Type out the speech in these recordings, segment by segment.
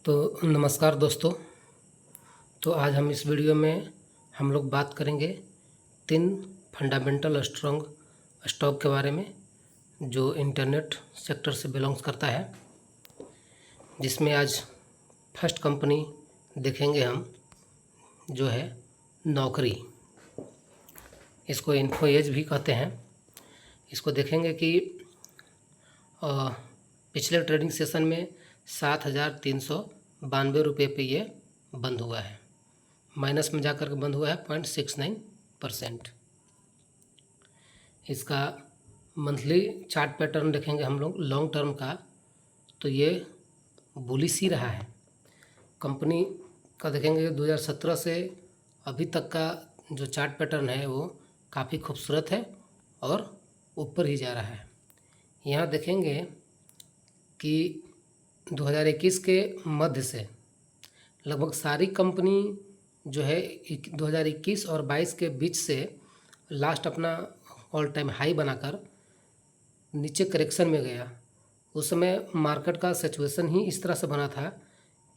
तो नमस्कार दोस्तों। तो आज हम इस वीडियो में हम लोग बात करेंगे 3 फंडामेंटल स्ट्रॉन्ग स्टॉक के बारे में जो इंटरनेट सेक्टर से बिलोंग्स करता है, जिसमें आज फर्स्ट कंपनी देखेंगे हम जो है नौकरी। इसको इन्फो एज भी कहते हैं। इसको देखेंगे कि पिछले ट्रेडिंग सेशन में 7,392 पे ये बंद हुआ है, माइनस में जाकर के बंद हुआ है 0.69%। इसका मंथली चार्ट पैटर्न देखेंगे हम लोग लॉन्ग टर्म का, तो ये बुलिश ही रहा है। कंपनी का देखेंगे 2017 से अभी तक का जो चार्ट पैटर्न है वो काफ़ी खूबसूरत है और ऊपर ही जा रहा है। यहाँ देखेंगे कि 2021 के मध्य से लगभग सारी कंपनी जो है 2021 और 22 के बीच से लास्ट अपना ऑल टाइम हाई बनाकर नीचे करेक्शन में गया। उस समय मार्केट का सिचुएशन ही इस तरह से बना था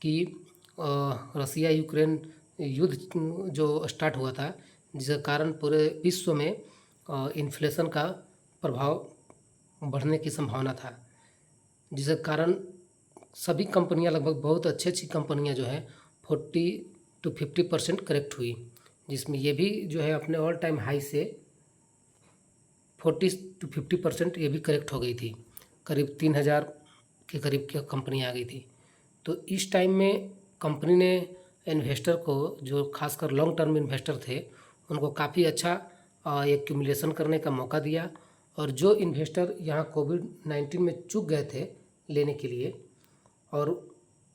कि रसिया यूक्रेन युद्ध जो स्टार्ट हुआ था, जिसके कारण पूरे विश्व में इन्फ्लेशन का प्रभाव बढ़ने की संभावना था, जिसके कारण सभी कंपनियां लगभग बहुत अच्छी कंपनियां जो है 40 to 50% करेक्ट हुई, जिसमें ये भी जो है अपने ऑल टाइम हाई से 40 to 50% ये भी करेक्ट हो गई थी। करीब 3,000 के करीब की कंपनी आ गई थी। तो इस टाइम में कंपनी ने इन्वेस्टर को, जो खासकर लॉन्ग टर्म इन्वेस्टर थे, उनको काफ़ी अच्छा एक्यूमुलेशन करने का मौका दिया। और जो इन्वेस्टर यहाँ कोविड-19 में चूक गए थे लेने के लिए और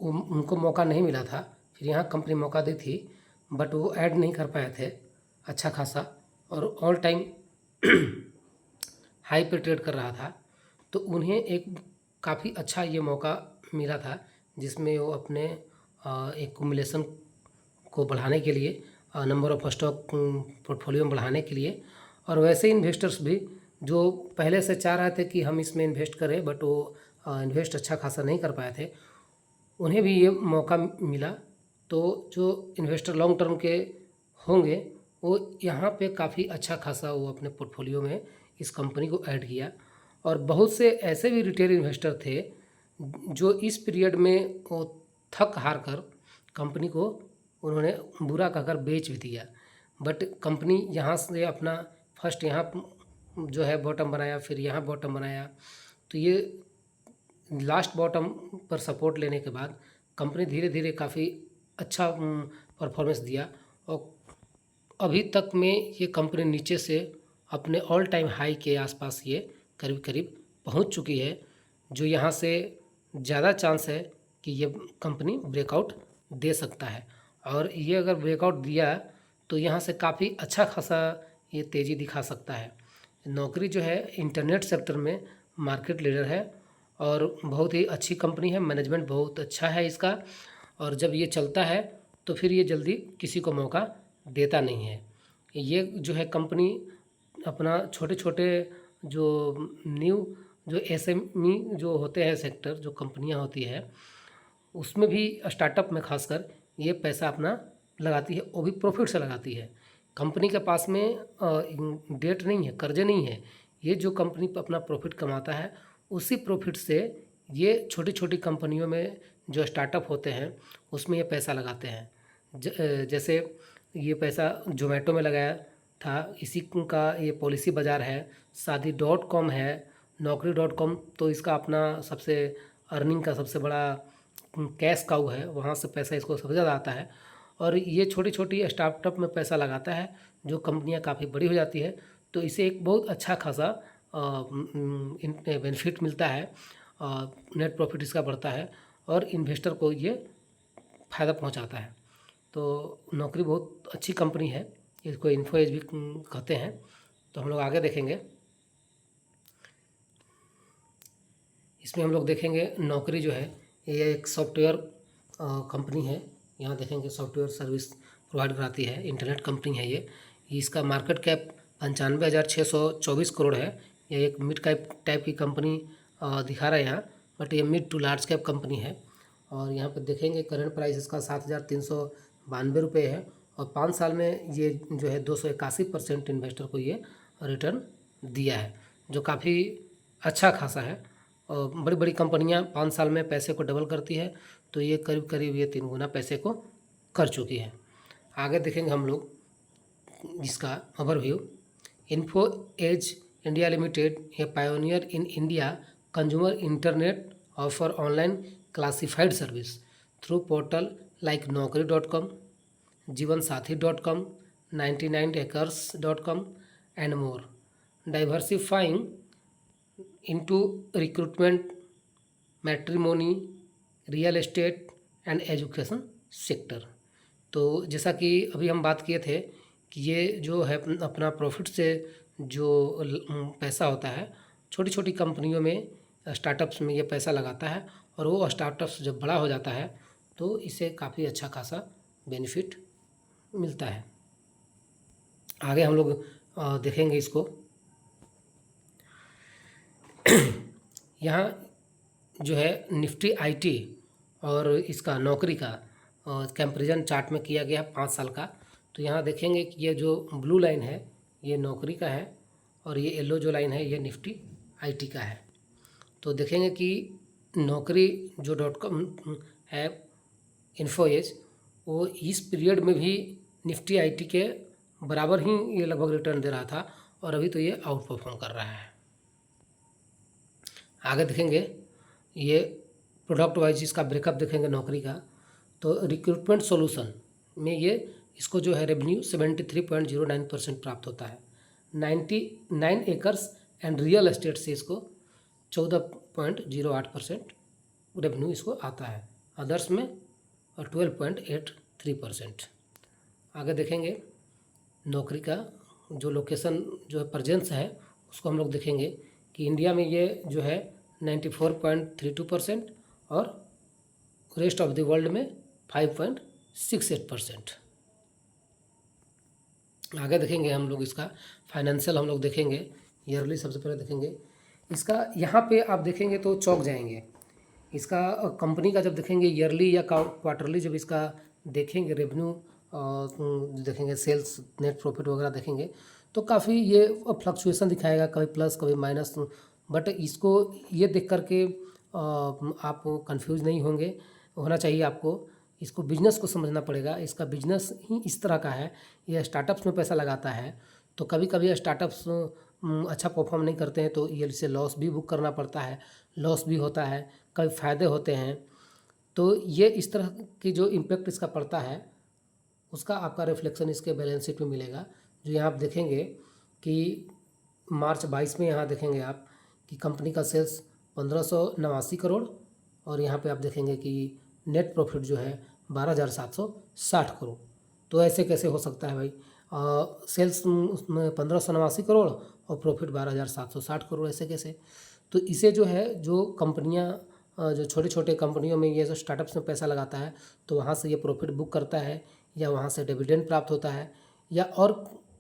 उनको मौका नहीं मिला था, फिर यहाँ कंपनी मौका दी थी, बट वो ऐड नहीं कर पाए थे अच्छा खासा और ऑल टाइम हाई पे ट्रेड कर रहा था, तो उन्हें एक काफ़ी अच्छा ये मौका मिला था, जिसमें वो अपने एक्यूमुलेशन को बढ़ाने के लिए, नंबर ऑफ स्टॉक पोर्टफोलियो में बढ़ाने के लिए, और वैसे इन्वेस्टर्स भी जो पहले से चाह रहे थे कि हम इसमें इन्वेस्ट करें बट वो इन्वेस्ट अच्छा खासा नहीं कर पाए थे, उन्हें भी ये मौका मिला। तो जो इन्वेस्टर लॉन्ग टर्म के होंगे वो यहाँ पे काफ़ी अच्छा खासा वो अपने पोर्टफोलियो में इस कंपनी को ऐड किया। और बहुत से ऐसे भी रिटेल इन्वेस्टर थे जो इस पीरियड में वो थक हार कर कंपनी को उन्होंने बुरा कहकर बेच भी दिया, बट कंपनी यहाँ से अपना फर्स्ट यहाँ जो है बॉटम बनाया, फिर यहाँ बॉटम बनाया, तो ये लास्ट बॉटम पर सपोर्ट लेने के बाद कंपनी धीरे धीरे काफ़ी अच्छा परफॉर्मेंस दिया और अभी तक में ये कंपनी नीचे से अपने ऑल टाइम हाई के आसपास ये करीब करीब पहुंच चुकी है, जो यहाँ से ज़्यादा चांस है कि ये कंपनी ब्रेकआउट दे सकता है। और ये अगर ब्रेकआउट दिया तो यहाँ से काफ़ी अच्छा खासा ये तेज़ी दिखा सकता है। नौकरी जो है इंटरनेट सेक्टर में मार्केट लीडर है और बहुत ही अच्छी कंपनी है, मैनेजमेंट बहुत अच्छा है इसका, और जब ये चलता है तो फिर ये जल्दी किसी को मौका देता नहीं है। ये जो है कंपनी अपना छोटे छोटे जो न्यू जो एसएमई जो होते हैं सेक्टर, जो कंपनियां होती है, उसमें भी स्टार्टअप में खासकर ये पैसा अपना लगाती है, वो भी प्रॉफिट से लगाती है। कंपनी के पास में डेट नहीं है, कर्जे नहीं है। ये जो कंपनी अपना प्रॉफिट कमाता है उसी प्रॉफिट से ये छोटी छोटी कंपनियों में जो स्टार्टअप होते हैं उसमें ये पैसा लगाते हैं। जैसे ये पैसा जोमेटो में लगाया था, इसी का ये पॉलिसी बाज़ार है, शादी.com है, नौकरी.com, तो इसका अपना सबसे अर्निंग का सबसे बड़ा कैश काऊ है, वहाँ से पैसा इसको सबसे ज़्यादा आता है। और ये छोटी छोटी स्टार्टअप में पैसा लगाता है, जो कंपनियां काफ़ी बड़ी हो जाती है, तो इसे एक बहुत अच्छा खासा बेनिफिट मिलता है, नेट प्रॉफिट इसका बढ़ता है और इन्वेस्टर को ये फ़ायदा पहुंचाता है। तो नौकरी बहुत अच्छी कंपनी है, इसको इन्फो एज भी कहते हैं। तो हम लोग आगे देखेंगे, इसमें हम लोग देखेंगे नौकरी जो है ये एक सॉफ्टवेयर कंपनी है। यहाँ देखेंगे सॉफ्टवेयर सर्विस प्रोवाइड कराती है, इंटरनेट कंपनी है ये। इसका मार्केट कैप 95,624 करोड़ है। ये एक मिड कैप टाइप की कंपनी दिखा रहा है यहाँ, बट ये mid to large cap company है। और यहाँ पे देखेंगे करंट प्राइस इसका 7,392 रुपये है और 5 साल में ये जो है 281% इन्वेस्टर को ये रिटर्न दिया है, जो काफ़ी अच्छा खासा है। और बड़ी बड़ी कंपनियां 5 साल में पैसे को डबल करती है, तो ये करीब करीब ये 3 गुना पैसे को कर चुकी है। आगे देखेंगे हम लोग इसका overview. Info Edge India Limited a pioneer in India consumer internet offer online classified service through portal like naukri.com, Jeevansathi dot com, 99acres.com and more, diversifying into recruitment, matrimony, real estate and education sector. तो जैसा कि अभी हम बात किए थे कि ये जो है अपना प्रॉफिट से जो पैसा होता है छोटी छोटी कंपनियों में, स्टार्टअप्स में ये पैसा लगाता है और वो स्टार्टअप्स जब बड़ा हो जाता है तो इसे काफ़ी अच्छा खासा बेनिफिट मिलता है। आगे हम लोग देखेंगे इसको। यहाँ जो है निफ्टी आईटी और इसका नौकरी का कंपैरिजन चार्ट में किया गया 5 साल का। तो यहाँ देखेंगे कि ये जो ब्लू लाइन है ये नौकरी का है और ये येलो जो लाइन है ये निफ्टी आईटी का है। तो देखेंगे कि नौकरी जो .com है इन्फो एज, वो इस पीरियड में भी निफ्टी आईटी के बराबर ही ये लगभग रिटर्न दे रहा था और अभी तो ये आउट परफॉर्म कर रहा है। आगे देखेंगे ये प्रोडक्ट वाइज इसका ब्रेकअप देखेंगे नौकरी का। तो रिक्रूटमेंट सॉल्यूशन में ये इसको जो है रेवेन्यू 73.09% प्राप्त होता है। 99 एकर्स एंड रियल एस्टेट से इसको 14.08% रेवेन्यू इसको आता है। अदर्स में 12.83%। आगे देखेंगे नौकरी का जो लोकेशन जो है प्रेजेंस है उसको हम लोग देखेंगे कि इंडिया में ये जो है 94.32% और रेस्ट ऑफ द वर्ल्ड में 5.68%। आगे देखेंगे हम लोग इसका फाइनेंशियल हम लोग देखेंगे ईयरली। सबसे पहले देखेंगे इसका, यहाँ पे आप देखेंगे तो चौंक जाएंगे। इसका कंपनी का जब देखेंगे ईयरली या क्वार्टरली जब इसका देखेंगे रेवेन्यू देखेंगे, सेल्स, नेट प्रॉफिट वगैरह देखेंगे तो काफ़ी ये फ्लक्चुएशन दिखाएगा, कभी प्लस कभी माइनस। बट इसको ये देख करके आप कंफ्यूज नहीं होना चाहिए आपको। इसको बिजनेस को समझना पड़ेगा। इसका बिजनेस ही इस तरह का है, ये स्टार्टअप्स में पैसा लगाता है तो कभी कभी स्टार्टअप्स अच्छा परफॉर्म नहीं करते हैं तो ये इसे लॉस भी बुक करना पड़ता है, लॉस भी होता है, कभी फ़ायदे होते हैं। तो ये इस तरह की जो इम्पेक्ट इसका पड़ता है उसका आपका रिफ्लेक्शन इसके बैलेंस शीट में मिलेगा। जो यहाँ आप देखेंगे कि मार्च 22 में यहाँ देखेंगे आप कि कंपनी का सेल्स 1589 करोड़ और यहाँ पे आप देखेंगे कि नेट प्रॉफिट जो है 12,760 करोड़। तो ऐसे कैसे हो सकता है भाई, सेल्स उसमें 1589 करोड़ और प्रॉफिट 12,760 करोड़, ऐसे कैसे? तो इसे जो है जो कंपनियां जो छोटे छोटे कंपनियों में ये जो स्टार्टअप्स में पैसा लगाता है तो वहाँ से ये प्रॉफिट बुक करता है या वहाँ से डिविडेंड प्राप्त होता है या और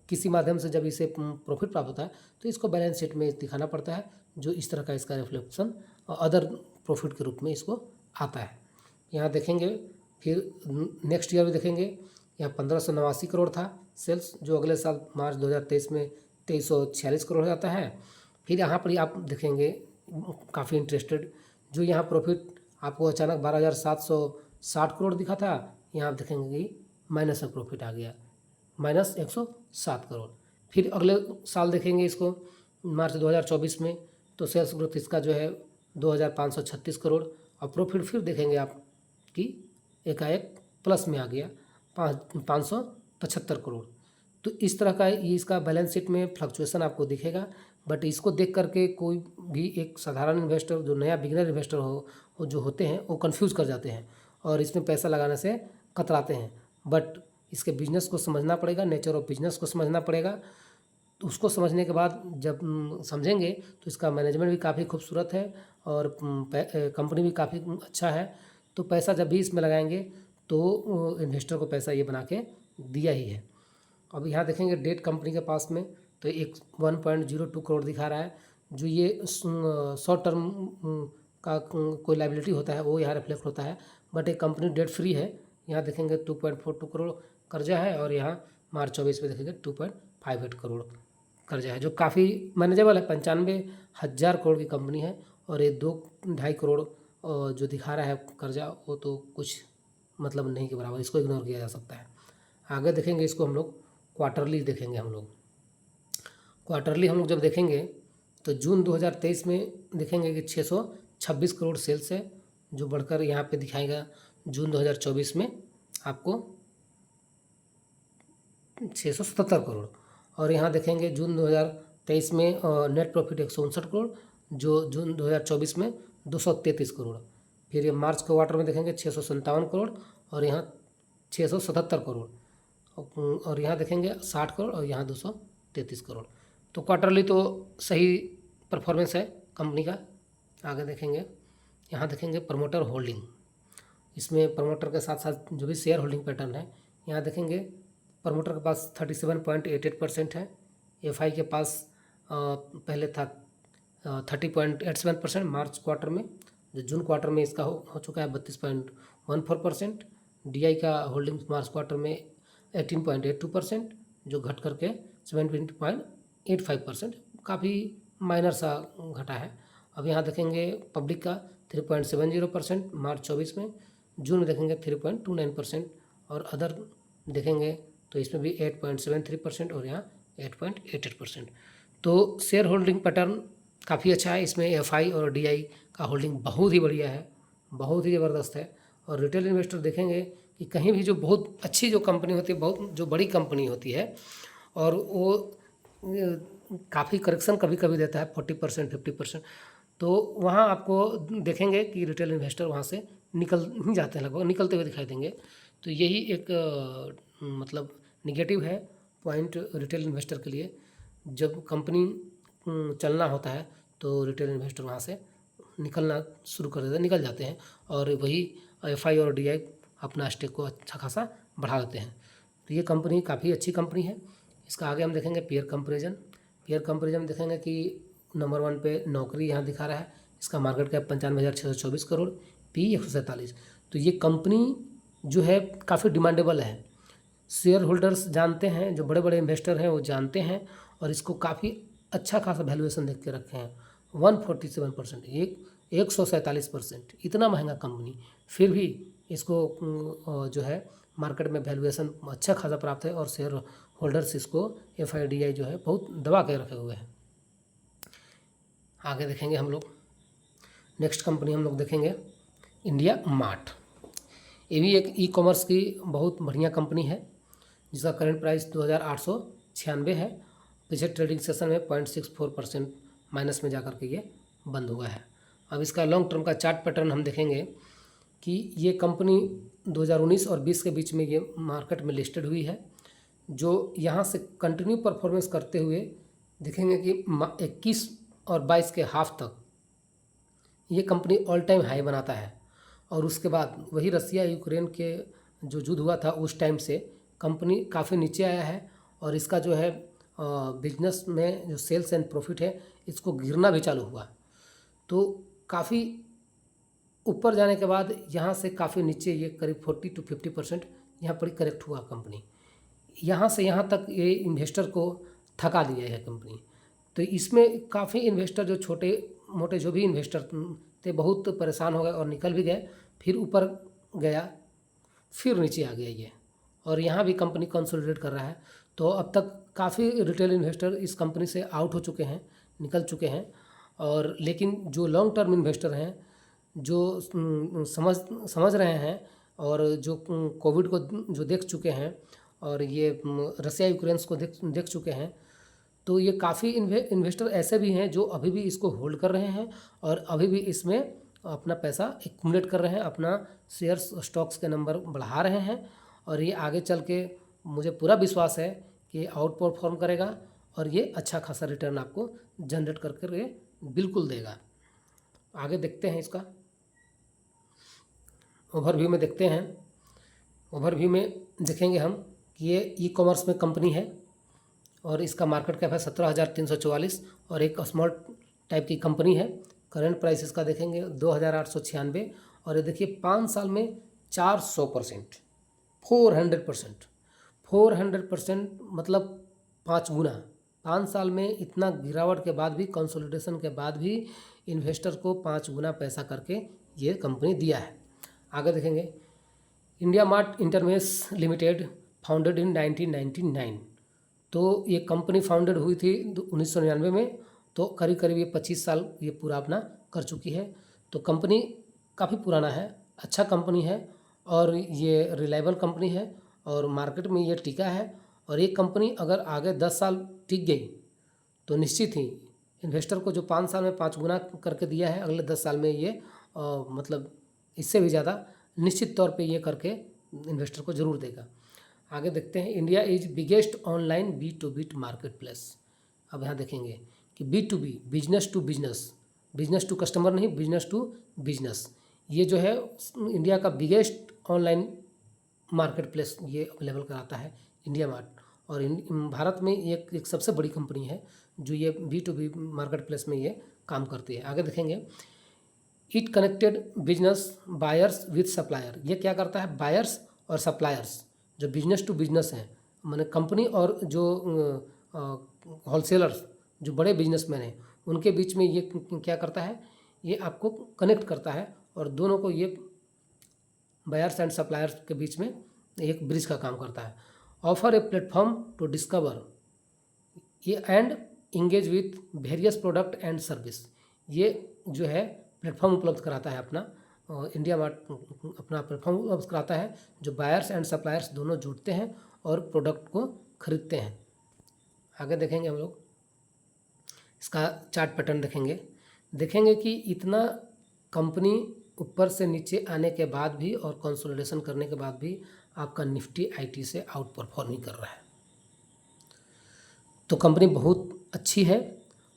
किसी माध्यम से जब इसे प्रॉफिट प्राप्त होता है तो इसको बैलेंस शीट में दिखाना पड़ता है, जो इस तरह का इसका रिफ्लेक्शन अदर प्रॉफिट के रूप में इसको आता है। यहाँ देखेंगे फिर नेक्स्ट ईयर में देखेंगे यहाँ 1589 करोड़ था सेल्स, जो अगले साल मार्च 2023 में 2346 करोड़ हो जाता है। फिर यहाँ पर आप देखेंगे काफ़ी इंटरेस्टेड, जो यहाँ प्रॉफिट आपको अचानक 12,760 करोड़ दिखा था, यहाँ आप देखेंगे कि माइनस में प्रॉफिट आ गया, माइनस 107 करोड़। फिर अगले साल देखेंगे इसको मार्च 2024 में तो सेल्स ग्रोथ इसका जो है 2,536 करोड़ और प्रॉफिट फिर देखेंगे आप कि एकाएक प्लस में आ गया 575 करोड़। तो इस तरह का ये इसका बैलेंस शीट में फ्लक्चुएशन आपको दिखेगा। बट इसको देख करके कोई भी एक साधारण इन्वेस्टर जो नया बिगिनर इन्वेस्टर हो जो होते हैं वो कंफ्यूज कर जाते हैं और इसमें पैसा लगाने से कतराते हैं। बट इसके बिजनेस को समझना पड़ेगा, नेचर ऑफ बिजनेस को समझना पड़ेगा। तो उसको समझने के बाद जब समझेंगे तो इसका मैनेजमेंट भी काफ़ी खूबसूरत है और कंपनी भी काफ़ी अच्छा है। तो पैसा जब भी इसमें लगाएंगे तो इन्वेस्टर को पैसा ये बना के दिया ही है। अब यहाँ देखेंगे डेट कंपनी के पास में तो एक 1.02 करोड़ दिखा रहा है, जो ये शॉर्ट टर्म का कोई लाइबिलिटी होता है वो यहाँ रिफ्लेक्ट होता है, बट एक कंपनी डेट फ्री है। यहाँ देखेंगे 2.42 करोड़ कर्जा है और यहाँ मार्च 24 में देखेंगे 2.58 करोड़ कर्जा है, जो काफ़ी मैनेजेबल है। 95,000 करोड़ की कंपनी है और ये 2-2.5 करोड़ जो दिखा रहा है कर्जा, वो तो कुछ मतलब नहीं के बराबर, इसको इग्नोर किया जा सकता है। आगे देखेंगे इसको हम लोग क्वार्टरली देखेंगे। हम लोग क्वार्टरली हम लोग जब देखेंगे तो जून 2023 में देखेंगे कि 626 करोड़ सेल्स है, जो बढ़कर यहाँ पे दिखाएगा जून 2024 में आपको 677 करोड़। और यहाँ देखेंगे जून 2023 में नेट प्रॉफिट 159 करोड़, जो जून 2024 में 233 करोड़। फिर ये मार्च क्वार्टर में देखेंगे 657 करोड़ और यहाँ 677 करोड़, और यहाँ देखेंगे 60 करोड़ और यहाँ 233 करोड़। तो क्वार्टरली तो सही परफॉर्मेंस है कंपनी का। आगे देखेंगे, यहाँ देखेंगे प्रमोटर होल्डिंग। इसमें प्रमोटर के साथ साथ जो भी शेयर होल्डिंग पैटर्न है, यहाँ देखेंगे प्रमोटर के पास 37.88% है। एफआई के पास पहले था 30.87% मार्च क्वार्टर में, जो जून क्वार्टर में इसका हो चुका है 32.14%। डीआई का होल्डिंग मार्च क्वार्टर में 18.82%, जो घट करके 17.85%, काफ़ी माइनर सा घटा है। अब यहाँ देखेंगे पब्लिक का 3.70% मार्च 24 में, जून में देखेंगे 3.29%, और अदर देखेंगे तो इसमें भी 8.73% और यहाँ 8.88%। तो शेयर होल्डिंग पैटर्न काफ़ी अच्छा है। इसमें एफआई और डीआई का होल्डिंग बहुत ही बढ़िया है, बहुत ही ज़बरदस्त है। और रिटेल इन्वेस्टर देखेंगे कि कहीं भी जो बहुत अच्छी जो कंपनी होती है, बहुत जो बड़ी कंपनी होती है, और वो काफ़ी करेक्शन कभी कभी देता है 40% 50%, तो वहाँ आपको देखेंगे कि रिटेल इन्वेस्टर वहाँ से निकल ही जाते हैं, लगभग निकलते हुए दिखाई देंगे। तो यही एक मतलब निगेटिव है पॉइंट रिटेल इन्वेस्टर के लिए। जब कंपनी चलना होता है तो रिटेल इन्वेस्टर वहाँ से निकलना शुरू कर देते हैं, निकल जाते हैं, और वही एफआई और डीआई अपना स्टेक को अच्छा खासा बढ़ा देते हैं। तो ये कंपनी काफ़ी अच्छी कंपनी है। इसका आगे हम देखेंगे पीयर कंपेरिजन। पीयर कंपेरिजन देखेंगे कि नंबर 1 पे नौकरी यहाँ दिखा रहा है, इसका मार्केट कैप 95,624 करोड़, पी 147। तो ये कंपनी जो है काफ़ी डिमांडेबल है, शेयर होल्डर्स जानते हैं, जो बड़े बड़े इन्वेस्टर हैं वो जानते हैं, और इसको काफ़ी अच्छा खासा वैल्यूएशन देख के रखे हैं। 147%, 147%, इतना महंगा कंपनी, फिर भी इसको जो है मार्केट में वैल्यूएशन अच्छा खासा प्राप्त है, और शेयर होल्डर्स इसको एफआईडीआई जो है बहुत दबा के रखे हुए हैं। आगे देखेंगे हम लोग नेक्स्ट कंपनी हम लोग देखेंगे इंडिया मार्ट। ये भी एक ई कॉमर्स की बहुत बढ़िया कंपनी है, जिसका करंट प्राइस 2,896 है। पिछले ट्रेडिंग सेशन में 0.64% माइनस में जाकर के ये बंद हुआ है। अब इसका लॉन्ग टर्म का चार्ट पैटर्न हम देखेंगे कि ये कंपनी 2019 और 20 के बीच में ये मार्केट में लिस्टेड हुई है, जो यहाँ से कंटिन्यू परफॉर्मेंस करते हुए देखेंगे कि 21 और 22 के हाफ तक ये कंपनी ऑल टाइम हाई बनाता है। और उसके बाद वही रसिया यूक्रेन के जो युद्ध हुआ था उस टाइम से कंपनी काफ़ी नीचे आया है, और इसका जो है बिजनेस में जो सेल्स एंड प्रॉफिट है इसको गिरना भी चालू हुआ। तो काफ़ी ऊपर जाने के बाद यहाँ से काफ़ी नीचे ये करीब 40 to 50% यहाँ पर करेक्ट हुआ कंपनी। यहाँ से यहाँ तक ये इन्वेस्टर को थका दिया है कंपनी। तो इसमें काफ़ी इन्वेस्टर जो छोटे मोटे जो भी इन्वेस्टर थे बहुत परेशान हो गए और निकल भी गए, फिर ऊपर गया, फिर नीचे आ गया ये, और यहाँ भी कंपनी कंसोलिडेट कर रहा है। तो अब तक काफ़ी रिटेल इन्वेस्टर इस कंपनी से आउट हो चुके हैं, निकल चुके हैं। और लेकिन जो लॉन्ग टर्म इन्वेस्टर हैं, जो समझ रहे हैं, और जो कोविड को जो देख चुके हैं, और ये रसिया यूक्रेन को देख चुके हैं, तो ये काफ़ी इन्वेस्टर ऐसे भी हैं जो अभी भी इसको होल्ड कर रहे हैं, और अभी भी इसमें अपना पैसा एक्यूमुलेट कर रहे हैं, अपना शेयर्स स्टॉक्स के नंबर बढ़ा रहे हैं। और ये आगे चल के मुझे पूरा विश्वास है कि आउट परफॉर्म करेगा, और ये अच्छा खासा रिटर्न आपको जनरेट करके ये बिल्कुल देगा। आगे देखते हैं इसका ओवरव्यू में देखते हैं। ओवरव्यू में देखेंगे हम कि ये ई कॉमर्स में कंपनी है, और इसका मार्केट कैप है 17,344, और एक स्मॉल टाइप की कंपनी है, करंट प्राइस इसका देखेंगे 2,896, और ये देखिए 5 साल में 400%, 400%, 400% मतलब 5 गुना। 5 साल में इतना गिरावट के बाद भी, कंसोलिडेशन के बाद भी इन्वेस्टर को 5 गुना पैसा करके ये कंपनी दिया है। आगे देखेंगे, India mart Intermesh limited founded in 1999। तो ये कंपनी फाउंडेड हुई थी 1999 में, तो करीब करीब ये 25 साल ये पूरा अपना कर चुकी है। तो कंपनी काफ़ी पुराना है, अच्छा कंपनी है, और ये रिलायबल कंपनी है, और मार्केट में ये टिका है। और ये कंपनी अगर आगे 10 साल टिक गई तो निश्चित ही इन्वेस्टर को जो 5 साल में 5 गुना करके दिया है, अगले 10 साल में ये मतलब इससे भी ज़्यादा निश्चित तौर पे ये करके इन्वेस्टर को ज़रूर देगा। आगे देखते हैं, India is biggest online B2B market place. अब यहाँ देखेंगे कि B2B, business to business, business to customer नहीं, बिजनेस टू बिजनेस, ये जो है इंडिया का बिगेस्ट ऑनलाइन मार्केट प्लेस ये अवेलेबल कराता है इंडिया मार्ट। और भारत में एक सबसे बड़ी कंपनी है जो ये B2B मार्केट प्लेस में ये काम करती है। आगे देखेंगे, it connected business buyers with supplier. ये क्या करता है, बायर्स और सप्लायर्स जो बिजनेस टू बिजनेस हैं, माने कंपनी और जो होलसेलर्स जो बड़े बिजनेसमैन हैं उनके बीच में ये क्या करता है, ये आपको कनेक्ट करता है, और दोनों को ये बायर्स एंड सप्लायर्स के बीच में एक ब्रिज का काम करता है। Offer a platform to discover ये and engage with various product and service. ये जो है प्लेटफॉर्म उपलब्ध कराता है अपना, इंडिया मार्ट अपना प्लेटफॉर्म उपलब्ध कराता है जो बायर्स एंड सप्लायर्स दोनों जुड़ते हैं और प्रोडक्ट को खरीदते हैं। आगे देखेंगे हम लोग, इसका चार्ट पैटर्न देखेंगे कि इतना कंपनी ऊपर से नीचे आने के बाद भी और कंसोलिडेशन करने के बाद भी आपका निफ्टी आईटी से आउट परफॉर्मिंग कर रहा है। तो कंपनी बहुत अच्छी है।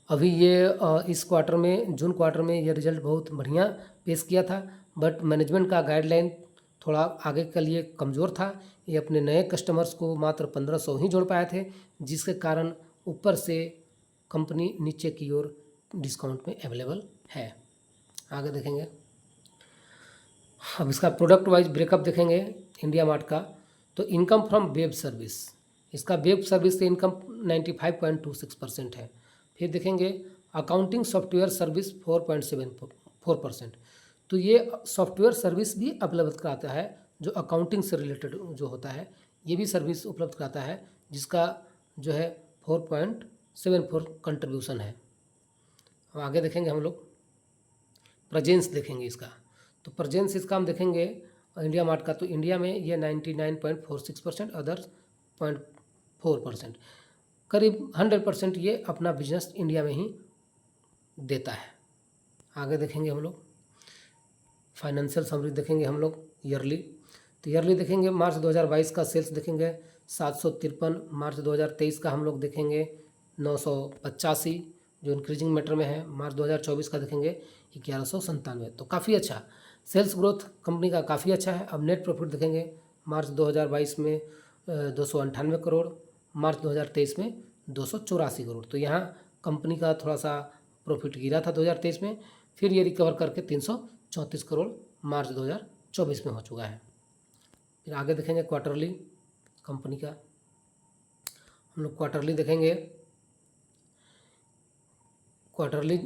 अभी ये इस क्वार्टर में, जून क्वार्टर में ये रिजल्ट बहुत बढ़िया पेश किया था, बट मैनेजमेंट का गाइडलाइन थोड़ा आगे के लिए कमज़ोर था। ये अपने नए कस्टमर्स को मात्र 1500 ही जोड़ पाए थे, जिसके कारण ऊपर से कंपनी नीचे की ओर डिस्काउंट में अवेलेबल है। आगे देखेंगे, अब इसका प्रोडक्ट वाइज ब्रेकअप देखेंगे इंडिया मार्ट का। तो इनकम फ्रॉम वेब सर्विस, इसका वेब सर्विस से इनकम 95.26% है। फिर देखेंगे अकाउंटिंग सॉफ्टवेयर सर्विस 4.74%। तो ये सॉफ्टवेयर सर्विस भी उपलब्ध कराता है जो अकाउंटिंग से रिलेटेड जो होता है, ये भी सर्विस उपलब्ध कराता है, जिसका जो है 4.74 कंट्रीब्यूशन है। अब आगे देखेंगे हम लोग प्रेजेंस देखेंगे इसका। तो प्रेजेंस इसका हम देखेंगे इंडिया मार्ट का, तो इंडिया में ये 99.46%, अदर्स 0.4%, करीब 100% ये अपना बिजनेस इंडिया में ही देता है। आगे देखेंगे हम लोग फाइनेंशियल समरी देखेंगे हम लोग ईयरली। तो ईयरली देखेंगे मार्च 2022 का सेल्स देखेंगे 753, मार्च 2023 का हम लोग देखेंगे 985 जो इंक्रीजिंग मैटर में है, मार्च 2024 का देखेंगे 1197। तो काफ़ी अच्छा सेल्स ग्रोथ कंपनी का काफ़ी अच्छा है। अब नेट प्रॉफिट देखेंगे मार्च 2022 में 298 करोड़, मार्च 2023 में 284 करोड़। तो यहाँ कंपनी का थोड़ा सा प्रॉफिट गिरा था 2023 में, फिर ये रिकवर करके 334 करोड़ मार्च 2024 में हो चुका है। फिर आगे देखेंगे क्वार्टरली कंपनी का, हम लोग क्वार्टरली देखेंगे। क्वार्टरली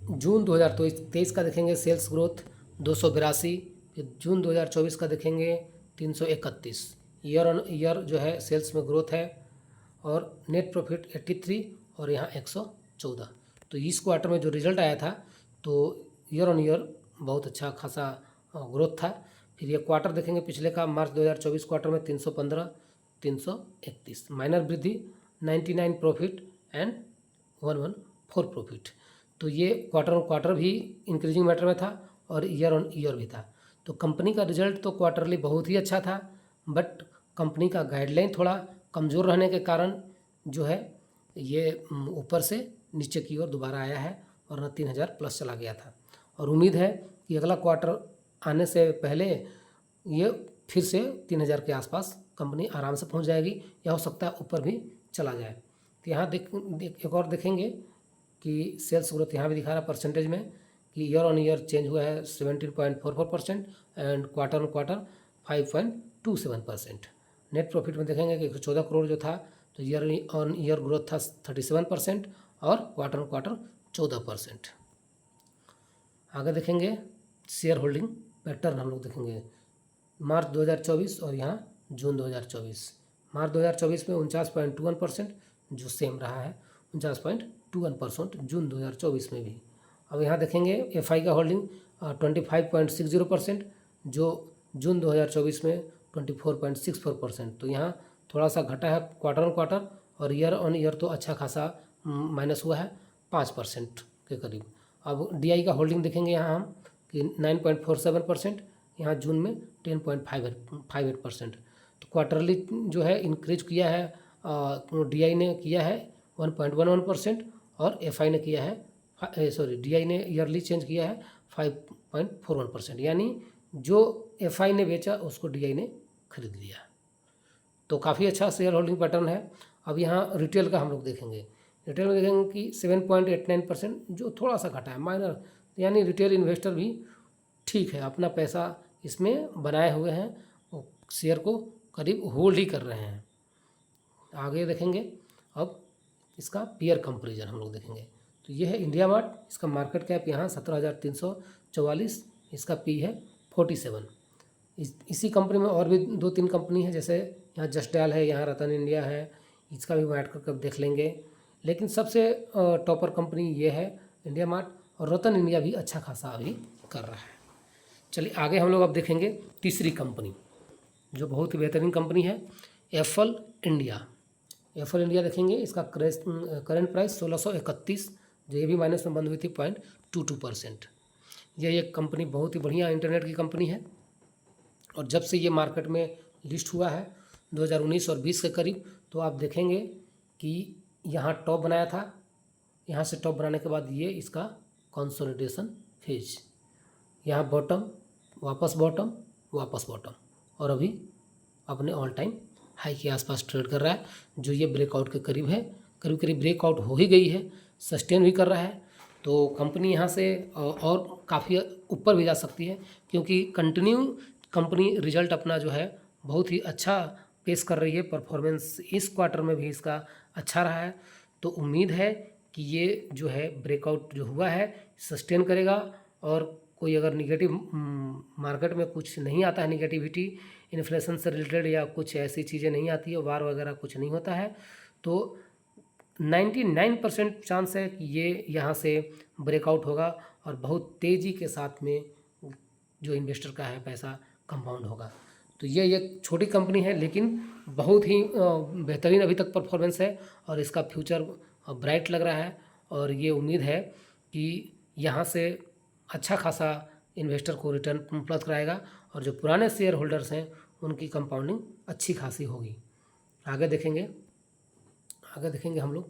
जून 2023 का देखेंगे सेल्स ग्रोथ 282, फिर जून 2024 का देखेंगे 331, ईयर ऑन ईयर जो है सेल्स में ग्रोथ है, और नेट प्रॉफिट 83 और यहाँ 114। तो इस क्वार्टर में जो रिजल्ट आया था तो ईयर ऑन ईयर बहुत अच्छा खासा ग्रोथ था। फिर ये क्वार्टर देखेंगे पिछले का मार्च 2024 क्वार्टर में 315, 331 माइनर वृद्धि, 99 प्रॉफिट एंड 114 प्रॉफिट। तो ये क्वार्टर ऑन क्वार्टर भी इंक्रीजिंग मैटर में था और ईयर ऑन ईयर भी था। तो कंपनी का रिजल्ट तो क्वार्टरली बहुत ही अच्छा था, बट कंपनी का गाइडलाइन थोड़ा कमज़ोर रहने के कारण जो है ये ऊपर से नीचे की ओर दोबारा आया है और न 3000 प्लस चला गया था। और उम्मीद है कि अगला क्वार्टर आने से पहले ये फिर से 3000 के आसपास कंपनी आराम से पहुंच जाएगी, या हो सकता है ऊपर भी चला जाए। तो यहाँ एक और देखेंगे कि सेल्स ग्रोथ यहाँ भी दिखा रहा है परसेंटेज में कि ईयर ऑन ईयर चेंज हुआ है 17.44% and quarter on quarter 5.27%। Net profit में देखेंगे कि 114 करोड़ जो था तो ईयर ऑन ईयर ग्रोथ था 37% और क्वार्टर ऑन क्वार्टर 14%। आगे देखेंगे शेयर होल्डिंग पैटर्न हम लोग देखेंगे मार्च 2024 और यहाँ जून 2024। मार्च 2024 में 49.21% जो सेम रहा है 49.21% जून 2024 में भी। अब यहाँ देखेंगे एफआई का होल्डिंग 25.60% जो जून 2024 में 24.64%। तो यहाँ थोड़ा सा घटा है क्वार्टर ऑन क्वार्टर और ईयर ऑन ईयर तो अच्छा खासा माइनस हुआ है 5% के करीब। अब डीआई का होल्डिंग देखेंगे यहाँ हम कि 9.47%, यहाँ जून में 10.58%। तो क्वार्टरली जो है इंक्रीज किया है डीआई ने किया है 1.11% और एफआई ने किया है डीआई ने ईयरली चेंज किया है 5.41%, यानी जो एफआई ने बेचा उसको डीआई ने खरीद लिया। तो काफ़ी अच्छा शेयर होल्डिंग पैटर्न है। अब यहाँ रिटेल का हम लोग देखेंगे, रिटेल में देखेंगे कि 7.89% जो थोड़ा सा घटा है माइनर, यानी रिटेल इन्वेस्टर भी ठीक है अपना पैसा इसमें बनाए हुए हैं, शेयर को करीब होल्ड ही कर रहे हैं। आगे देखेंगे अब इसका पीयर कंपैरिजन हम लोग देखेंगे। तो ये है इंडिया मार्ट, इसका मार्केट कैप यहाँ 17,344, इसका पी है 47। इसी कंपनी में और भी 2-3 कंपनी है, जैसे यहाँ जस्ट डायल है, यहाँ रतन इंडिया है, इसका भी मार्केट कैप देख लेंगे। लेकिन सबसे टॉपर कंपनी ये है इंडिया मार्ट, और रतन इंडिया भी अच्छा खासा अभी कर रहा है। चलिए आगे हम लोग अब देखेंगे तीसरी कंपनी जो बहुत ही बेहतरीन कंपनी है, एफल इंडिया। एफल इंडिया देखेंगे, इसका करंट प्राइस 1631, जो ये भी माइनस में बंद हुई थी 0.22%। ये एक कंपनी बहुत ही बढ़िया इंटरनेट की कंपनी है, और जब से ये मार्केट में लिस्ट हुआ है 2019 और 20 के करीब, तो आप देखेंगे कि यहाँ टॉप बनाया था, यहाँ से टॉप बनाने के बाद ये इसका कंसोलिडेशन फेज, यहाँ बॉटम, वापस बॉटम, वापस बॉटम, और अभी अपने ऑल टाइम हाई के आसपास ट्रेड कर रहा है, जो ये ब्रेकआउट के करीब है, करीब करीब ब्रेकआउट हो ही गई है, सस्टेन भी कर रहा है। तो कंपनी यहाँ से और काफ़ी ऊपर भी जा सकती है, क्योंकि कंटिन्यू कंपनी रिजल्ट अपना जो है बहुत ही अच्छा पेश कर रही है। परफॉर्मेंस इस क्वार्टर में भी इसका अच्छा रहा है, तो उम्मीद है कि ये जो है ब्रेकआउट जो हुआ है सस्टेन करेगा, और कोई अगर निगेटिव मार्केट में कुछ नहीं आता है, निगेटिविटी इन्फ्लेशन से रिलेटेड या कुछ ऐसी चीज़ें नहीं आती है, वार वगैरह कुछ नहीं होता है, तो 99% चांस है कि ये यहाँ से ब्रेकआउट होगा और बहुत तेज़ी के साथ में जो इन्वेस्टर का है पैसा कंपाउंड होगा। तो ये एक छोटी कंपनी है, लेकिन बहुत ही बेहतरीन अभी तक परफॉर्मेंस है, और इसका फ्यूचर ब्राइट लग रहा है, और ये उम्मीद है कि यहाँ से अच्छा खासा इन्वेस्टर को रिटर्न उपलब्ध कराएगा, और जो पुराने शेयर होल्डर्स हैं उनकी कंपाउंडिंग अच्छी खासी होगी। आगे देखेंगे हम लोग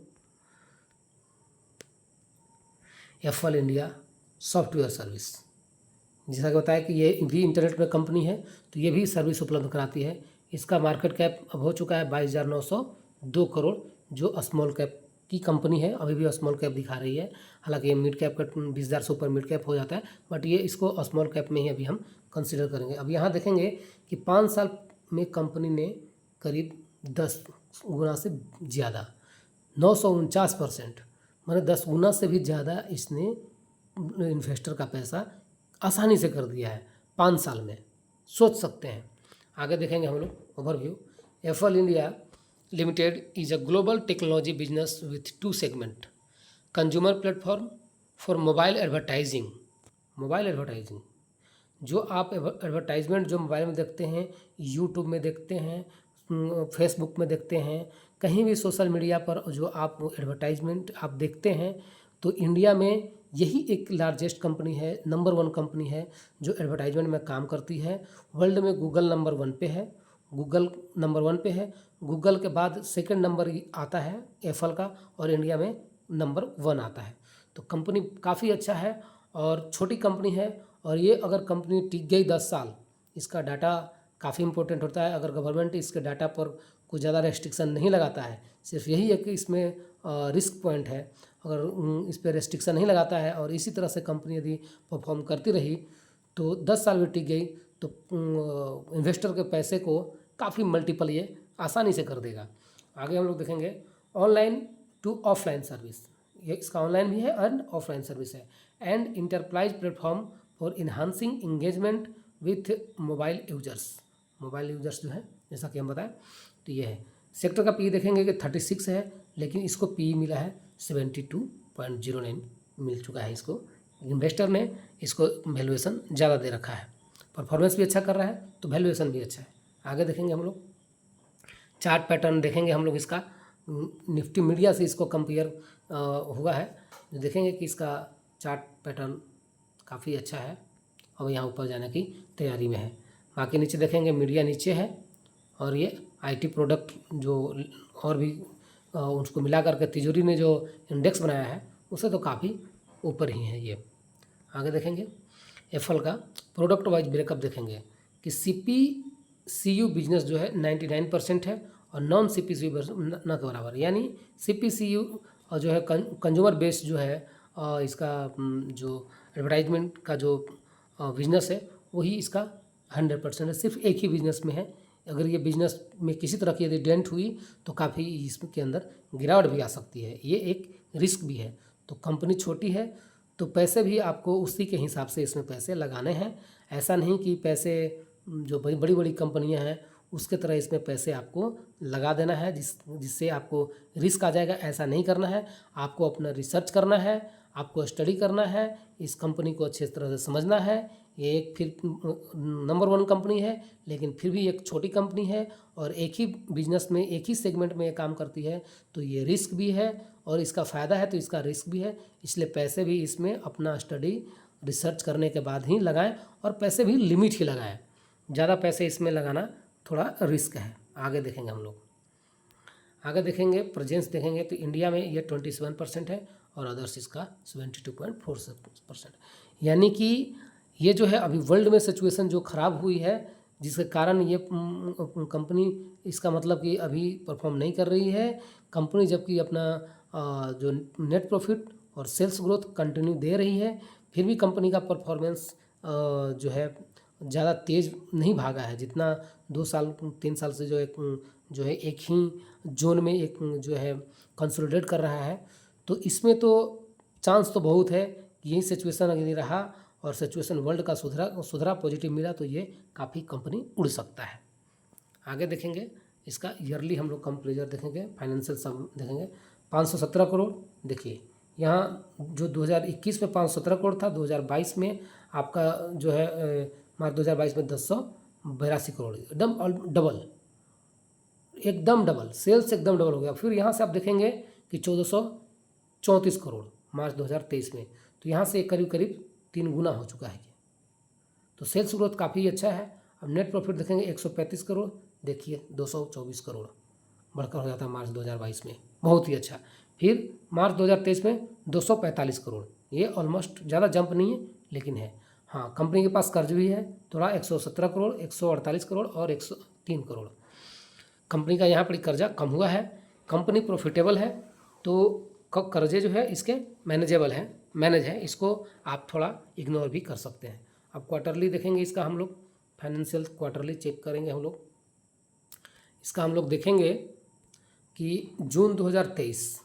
एफल इंडिया सॉफ्टवेयर सर्विस। जैसा कि बताया कि ये भी इंटरनेट में कंपनी है, तो ये भी सर्विस उपलब्ध कराती है। इसका मार्केट कैप अब हो चुका है 22,902 करोड़, जो स्मॉल कैप की कंपनी है, अभी भी स्मॉल कैप दिखा रही है। हालांकि ये मिड कैप का 20,000 से ऊपर मिड कैप हो जाता है, बट ये इसको स्मॉल कैप में ही अभी हम कंसिडर करेंगे। अब यहाँ देखेंगे कि 5 साल में कंपनी ने करीब 10 गुना से ज़्यादा 949%, माने 10 गुना से भी ज़्यादा इसने इन्वेस्टर का पैसा आसानी से कर दिया है 5 साल में, सोच सकते हैं। आगे देखेंगे हम लोग overview. Apple India limited is a global technology business with 2 segment, consumer platform for mobile advertising. Mobile advertising जो आप एडवर्टाइजमेंट जो मोबाइल में देखते हैं, यूट्यूब में देखते हैं, फेसबुक में देखते हैं, कहीं भी सोशल मीडिया पर जो आप एडवर्टाइजमेंट आप देखते हैं, तो इंडिया में यही एक लार्जेस्ट कंपनी है, नंबर 1 कंपनी है जो एडवर्टाइजमेंट में काम करती है। वर्ल्ड में गूगल नंबर 1 पे है, गूगल नंबर 1 पे है, गूगल के बाद सेकंड नंबर आता है एफल का, और इंडिया में नंबर 1 आता है। तो कंपनी काफ़ी अच्छा है और छोटी कंपनी है, और ये अगर कंपनी टिक गई 10 साल, इसका डाटा काफ़ी इंपॉर्टेंट होता है। अगर गवर्नमेंट इसके डाटा पर कुछ ज़्यादा रेस्ट्रिक्शन नहीं लगाता है, सिर्फ यही है कि इसमें रिस्क पॉइंट है, अगर इस पर रेस्ट्रिक्शन नहीं लगाता है और इसी तरह से कंपनी यदि परफॉर्म करती रही तो 10 साल में टिक गई तो इन्वेस्टर के पैसे को काफ़ी मल्टीपल ये आसानी से कर देगा। आगे हम लोग देखेंगे ऑनलाइन टू ऑफलाइन सर्विस, ये इसका ऑनलाइन भी है एंड ऑफलाइन सर्विस है। And enterprise platform for enhancing engagement with mobile users, mobile users जो है जैसा कि हम बताएं तो ये है। सेक्टर का पी देखेंगे कि 36 है, लेकिन इसको पी मिला है 72.09 मिल चुका है इसको। इन्वेस्टर ने इसको वैल्यूएशन ज़्यादा दे रखा है, परफॉर्मेंस भी अच्छा कर रहा है तो वैल्यूएशन भी अच्छा है। आगे देखेंगे हम लोग चार्ट पैटर्न देखेंगे हम लोग इसका निफ्टी मीडिया से इसको कंपेयर हुआ है, देखेंगे कि इसका चार्ट पैटर्न काफ़ी अच्छा है और यहाँ ऊपर जाने की तैयारी में है। बाकी नीचे देखेंगे मीडिया नीचे है और ये आईटी प्रोडक्ट जो और भी उसको मिला करके तिजोरी ने जो इंडेक्स बनाया है उससे तो काफ़ी ऊपर ही है ये। आगे देखेंगे एफएल का प्रोडक्ट वाइज ब्रेकअप देखेंगे कि सीपीसीयू बिजनेस जो है 99% है और नॉन सीपीसीयू न के बराबर, यानी सीपीसीयू जो है कंज्यूमर बेस जो है इसका जो एडवर्टाइजमेंट का जो बिजनेस है वही इसका 100% है। सिर्फ एक ही बिजनेस में है, अगर ये बिजनेस में किसी तरह की यदि डेंट हुई तो काफ़ी इसके अंदर गिरावट भी आ सकती है, ये एक रिस्क भी है। तो कंपनी छोटी है तो पैसे भी आपको उसी के हिसाब से इसमें पैसे लगाने हैं, ऐसा नहीं कि पैसे जो बड़ी बड़ी कंपनियां हैं उसके तरह इसमें पैसे आपको लगा देना है जिससे आपको रिस्क आ जाएगा, ऐसा नहीं करना है। आपको अपना रिसर्च करना है, आपको स्टडी करना है, इस कंपनी को अच्छे तरह से समझना है। ये एक फिर नंबर 1 कंपनी है लेकिन फिर भी एक छोटी कंपनी है और एक ही बिजनेस में एक ही सेगमेंट में ये काम करती है, तो ये रिस्क भी है और इसका फ़ायदा है तो इसका रिस्क भी है। इसलिए पैसे भी इसमें अपना स्टडी रिसर्च करने के बाद ही लगाएं और पैसे भी लिमिट ही लगाएं, ज़्यादा पैसे इसमें लगाना थोड़ा रिस्क है। आगे देखेंगे हम लोग, आगे देखेंगे प्रेजेंस देखेंगे तो इंडिया में ये 27% है और अदर्स इसका 72.4%, यानी कि ये जो है अभी वर्ल्ड में सिचुएशन जो ख़राब हुई है जिसके कारण ये कंपनी इसका मतलब कि अभी परफॉर्म नहीं कर रही है कंपनी, जबकि अपना जो नेट प्रॉफिट और सेल्स ग्रोथ कंटिन्यू दे रही है, फिर भी कंपनी का परफॉर्मेंस जो है ज़्यादा तेज़ नहीं भागा है, जितना 2 साल 3 साल से जो है एक ही जोन में एक जो है कंसोलिडेट कर रहा है। तो इसमें तो चांस तो बहुत है कि यही सिचुएशन अगर रहा और सिचुएशन वर्ल्ड का सुधरा पॉजिटिव मिला तो ये काफ़ी कंपनी उड़ सकता है। आगे देखेंगे इसका ईयरली हम लोग कंपेरिजन देखेंगे, फाइनेंशियल सब देखेंगे। 517 करोड़ देखिए यहाँ जो 2021 में 517 करोड़ था, 2022 में आपका जो है मार्च 2022 में 1082 करोड़, एकदम डबल सेल्स एकदम डबल हो गया। फिर यहाँ से आप देखेंगे कि 1434 करोड़ मार्च 2023 में, तो यहाँ से करीब करीब 3 गुना हो चुका है। तो सेल्स ग्रोथ काफ़ी अच्छा है। अब नेट प्रॉफिट देखेंगे 135 करोड़, देखिए 224 करोड़ बढ़कर हो जाता है मार्च 2022 में, बहुत ही अच्छा। फिर मार्च 2023 में 245 करोड़, ये ऑलमोस्ट ज़्यादा जंप नहीं है लेकिन है। हाँ, कंपनी के पास कर्ज भी है थोड़ा 117 करोड़, 148 करोड़ और 103 करोड़। कंपनी का यहाँ पर कर्जा कम हुआ है, कंपनी प्रॉफिटेबल है तो कर्जे जो है इसके मैनेजेबल है, मैनेज है, इसको आप थोड़ा इग्नोर भी कर सकते हैं। अब क्वार्टरली देखेंगे इसका हम लोग, फाइनेंशियल क्वार्टरली चेक करेंगे हम लोग। इसका हम लोग देखेंगे कि जून 2023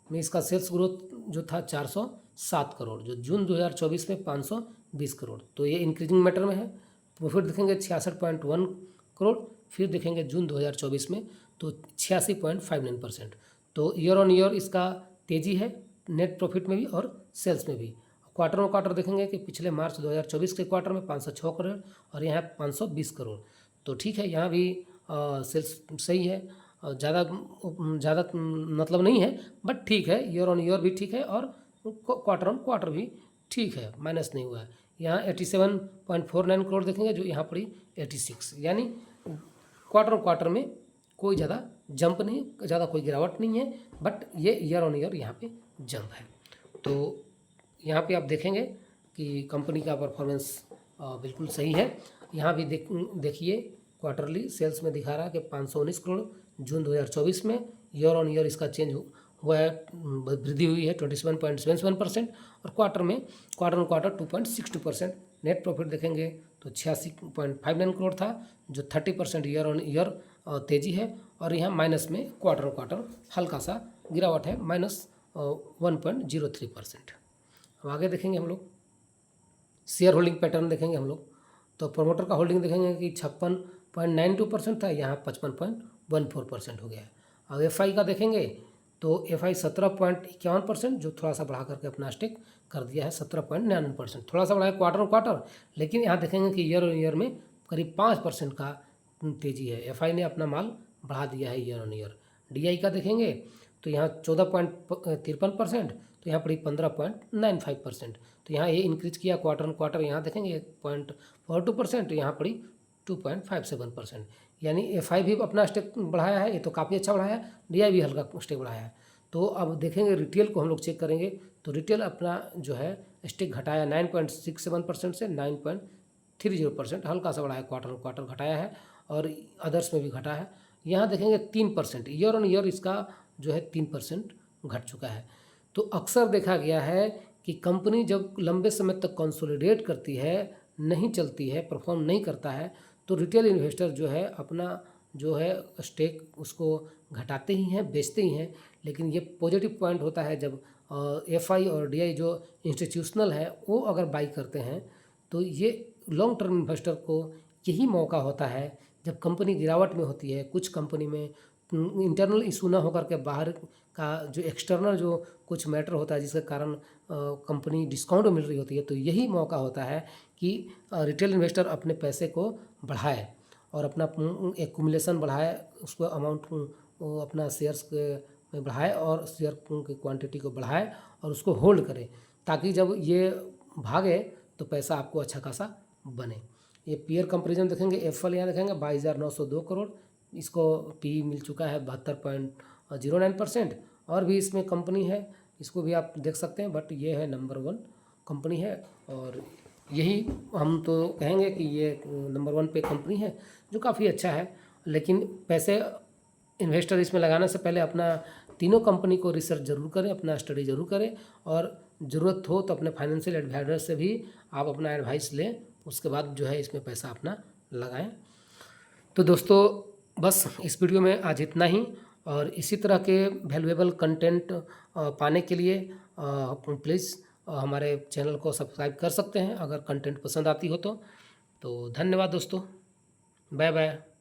में इसका सेल्स ग्रोथ जो था 407 करोड़, जो जून 2024 में 520 करोड़, तो ये इंक्रीजिंग मैटर में है। प्रॉफिट देखेंगे 66.1 करोड़, फिर देखेंगे जून 2024 में तो 86.59%, तो ईयर ऑन ईयर इसका तेज़ी है नेट प्रॉफिट में भी और सेल्स में भी। क्वार्टर ऑन क्वार्टर देखेंगे कि पिछले मार्च 2024 के क्वार्टर में 506 करोड़ और यहाँ 520 करोड़, तो ठीक है, यहाँ भी सेल्स सही है, ज़्यादा मतलब नहीं है बट ठीक है, ईयर ऑन ईयर भी ठीक है और क्वार्टर ऑन क्वार्टर भी ठीक है, माइनस नहीं हुआ है। यहाँ 87.49 करोड़ देखेंगे जो यहाँ पर 86, यानी क्वार्टर ऑन क्वार्टर में कोई ज़्यादा जंप नहीं, ज़्यादा कोई गिरावट नहीं है, बट ये ईयर ऑन ईयर यहाँ पे जंप है। तो यहाँ पे आप देखेंगे कि कंपनी का परफॉर्मेंस बिल्कुल सही है। यहाँ भी देखिए क्वार्टरली सेल्स में दिखा रहा है कि 519 करोड़ जून 2024 में, ईयर ऑन ईयर इसका चेंज वह वृद्धि हुई है 27.77% और quarter on quarter 2.62%। Net profit देखेंगे तो 86.59 करोड़ था, जो 30% ईयर ऑन ईयर तेजी है। और यहाँ माइनस में क्वार्टर ऑन क्वार्टर हल्का सा गिरावट है, -1.03%। अब आगे देखेंगे हम लोग शेयर होल्डिंग पैटर्न देखेंगे हम लोग। तो प्रमोटर का होल्डिंग देखेंगे कि 56.92% था, यहाँ 55.14% हो गया है। अब एफआई का देखेंगे तो एफआई 17.51%, जो थोड़ा सा बढ़ा करके अपना स्टेक कर दिया है 17.99%, थोड़ा सा बढ़ा है क्वार्टर ऑन क्वार्टर। लेकिन यहाँ देखेंगे कि ईयर ऑन ईयर में करीब 5% का तेजी है, एफआई ने अपना माल बढ़ा दिया है ईयर ऑन ईयर। डीआई का देखेंगे तो यहाँ 14.53%, तो यहाँ पड़ी 15.95%, तो यहाँ ये इंक्रीज किया क्वार्टर ऑन क्वार्टर। यहाँ देखेंगे 1.42%, यहाँ पड़ी 2.57%, यानी एफआई भी अपना स्टेक बढ़ाया है, ये तो काफ़ी अच्छा बढ़ाया है। डीआई भी हल्का स्टेक बढ़ाया है। तो अब देखेंगे रिटेल को हम लोग चेक करेंगे तो रिटेल अपना जो है स्टेक घटाया 9.67% से 9.30%, हल्का सा बढ़ाया, क्वार्टर ऑन क्वार्टर घटाया है। और अदर्स में भी घटा है। यहाँ देखेंगे 3% ईयर ऑन ईयर इसका जो है 3% घट चुका है। तो अक्सर देखा गया है कि कंपनी जब लंबे समय तक कंसोलिडेट करती है, नहीं चलती है, परफॉर्म नहीं करता है, तो रिटेल इन्वेस्टर जो है अपना जो है स्टेक उसको घटाते ही हैं, बेचते ही हैं। लेकिन ये पॉजिटिव पॉइंट होता है जब एफआई और डीआई जो इंस्टीट्यूशनल है वो अगर बाई करते हैं, तो ये लॉन्ग टर्म इन्वेस्टर को यही मौका होता है जब कंपनी गिरावट में होती है। कुछ कंपनी में इंटरनल इशू ना होकर के बाहर का जो एक्सटर्नल जो कुछ मैटर होता है जिसके कारण कंपनी डिस्काउंट मिल रही होती है, तो यही मौका होता है कि रिटेल इन्वेस्टर अपने पैसे को बढ़ाए और अपना एक्यूमुलेशन बढ़ाए, उसको अमाउंट अपना शेयर्स में बढ़ाए और शेयर की क्वांटिटी को बढ़ाए और उसको होल्ड करे, ताकि जब ये भागे तो पैसा आपको अच्छा खासा बने। ये पीयर कंपेरिजन देखेंगे, एफएल यहाँ देखेंगे 22,902 करोड़, इसको पी मिल चुका है 72.09%। और भी इसमें कंपनी है, इसको भी आप देख सकते हैं, बट ये है नंबर 1 कंपनी है। और यही हम तो कहेंगे कि ये नंबर 1 पे कंपनी है जो काफ़ी अच्छा है। लेकिन पैसे इन्वेस्टर इसमें लगाने से पहले अपना तीनों कंपनी को रिसर्च जरूर करें, अपना स्टडी जरूर करें, और ज़रूरत हो तो अपने फाइनेंशियल एडवाइज़र से भी आप अपना एडवाइस लें, उसके बाद जो है इसमें पैसा अपना लगाएं। तो दोस्तों बस इस वीडियो में आज इतना ही, और इसी तरह के वैल्यूएबल कंटेंट पाने के लिए प्लीज़ हमारे चैनल को सब्सक्राइब कर सकते हैं अगर कंटेंट पसंद आती हो तो। धन्यवाद दोस्तों, बाय बाय।